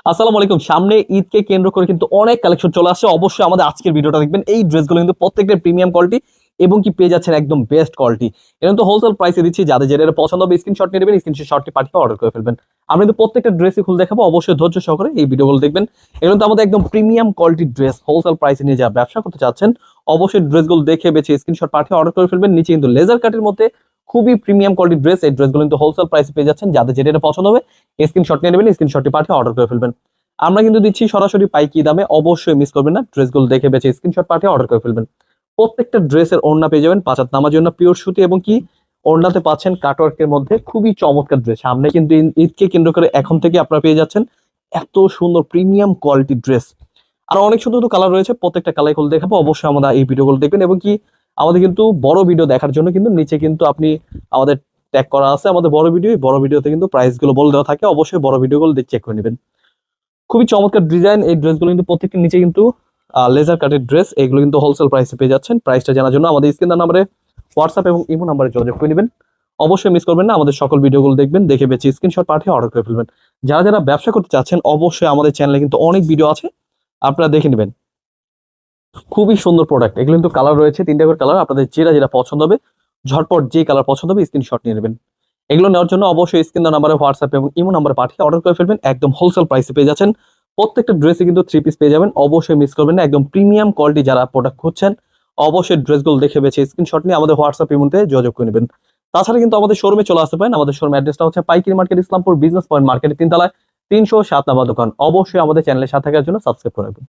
আসসালামু আলাইকুম। সামনে ঈদকে কেন্দ্র করে কিন্তু অনেক কালেকশন চলে আসছে। অবশ্যই আমাদের আজকের ভিডিওটা দেখবেন। এই ড্রেসগুলো কিন্তু প্রত্যেকটা প্রিমিয়াম কোয়ালিটি এবং কি পেয়ে যাচ্ছেন একদম বেস্ট কোয়ালিটি। এটা কিন্তু হোলসেল প্রাইসে দিচ্ছি। যাদের যেটা পছন্দ হবে স্ক্রিনশট নিয়ে নেবেন, স্ক্রিনশটটি পাঠিয়ে অর্ডার করে ফেলবেন। আমরা কিন্তু প্রত্যেকটা ড্রেসই খুলে দেখাবো। অবশ্যই ধৈর্য সহকারে এই ভিডিওগুলো দেখবেন। এগুলো কিন্তু আমাদের একদম প্রিমিয়াম কোয়ালিটির ড্রেস, হোলসেল প্রাইসে নিয়ে যারা ব্যবসা করতে চাচ্ছেন অবশ্যই ড্রেসগুলো দেখে বেছে স্ক্রিনশট পাঠিয়ে অর্ডার করে ফেলবেন। নিচে কিন্তু লেজার কাটের মধ্যে খুবই প্রিমিয়াম কোয়ালিটির ড্রেস। এই ড্রেসগুলো কিন্তু হোলসেল প্রাইসে পেয়ে যাচ্ছেন। যাদের যেটা পছন্দ হবে স্ক্রিনশট নিয়ে নেবেন, স্ক্রিনশটটি পাঠিয়ে অর্ডার করে ফেলবেন। আমরা কিন্তু দিচ্ছি সরাসরি পাইকি দামে। অবশ্যই মিস করবেন না, ড্রেসগুলো দেখে বেছে স্ক্রিনশট পাঠিয়ে অর্ডার করে ফেলবেন। প্রত্যেকটা ড্রেসের ওড়না পেয়ে যাবেন ৫ হাত নামার জন্য পিওর সুতি এবং কি ওড়নাতে পাচ্ছেন কাটওয়ার্কের মধ্যে খুবই চমৎকার ড্রেস। সামনে কিন্তু ঈদকে কেন্দ্র করে এখন থেকে আপনারা পেয়ে যাচ্ছেন এত সুন্দর প্রিমিয়াম কোয়ালিটির ড্রেস। আর অনেক সুন্দর সুন্দর কালার রয়েছে, প্রত্যেকটা কালার গুলো দেখাবো। অবশ্যই আমাদের এই ভিডিওগুলো দেখবেন এবং কি আমাদের কিন্তু বড় ভিডিও দেখার জন্য কিন্তু নিচে কিন্তু আপনি আমাদের ট্যাগ করা আছে আমাদের বড় ভিডিওতে কিন্তু প্রাইস গুলো বলে দেওয়া থাকে। অবশ্যই বড় ভিডিওগুলো চেক করে নেবেন। খুবই চমৎকার ডিজাইন এই ড্রেসগুলো কিন্তু প্রত্যেকটির নিচে কিন্তু লেজার কাটের ড্রেস। এগুলো কিন্তু হোলসেল প্রাইসে পেয়ে যাচ্ছেন। প্রাইসটা জানার জন্য আমাদের স্ক্রিন নাম্বারে হোয়াটসঅ্যাপ এবং ইমো নাম্বারে যোগাযোগ করে নেবেন। অবশ্যই মিস করবেন না, আমাদের সকল ভিডিওগুলো দেখবেন, দেখে বেছে স্ক্রিনশট পাঠিয়ে অর্ডার করে ফেলবেন। যারা যারা ব্যবসা করতে চাচ্ছেন অবশ্যই আমাদের চ্যানেলে কিন্তু অনেক ভিডিও আছে, আপনারা দেখে নেবেন। খুবই সুন্দর প্রোডাক্ট। এগুলো কিন্তু কালার রয়েছে 3টা করে কালার। আপনাদের যেটা যেটা পছন্দ হবে ঝটপট যে কালার পছন্দ হবে স্ক্রিনশট নিয়ে নেবেন। এগুলো নেওয়ার জন্য অবশ্যই স্ক্রিন দেওয়া নাম্বারে হোয়াটসঅ্যাপ এবং ইমো নাম্বারে পাঠিয়ে অর্ডার করে ফেলবেন। একদম হোলসেল প্রাইসে পেয়ে যাচ্ছেন। প্রত্যেকটা ড্রেসে কিন্তু 3 পিস পেয়ে যাবেন। অবশ্যই মিস করবেন না, একদম প্রিমিয়াম কোয়ালিটি যারা প্রোডাক্ট খুঁজছেন অবশ্যই ড্রেসগুলো দেখে বেছে স্ক্রিনশট নিয়ে আমাদের হোয়াটসঅ্যাপ ইমোতে যোগাযোগ করে নেবেন। তাছাড়া কিন্তু আমাদের শোরুমে চলে আসতে পারেন। আমাদের শোরুম অ্যাড্রেসটা হচ্ছে পাইকারি মার্কেট, ইসলামপুর বিজনেস পয়েন্ট মার্কেটের 3 তলায় 307 নাম্বার দোকান। অবশ্যই আমাদের চ্যানেলের সাথে থাকার জন্য সাবস্ক্রাইব করে রাখবেন।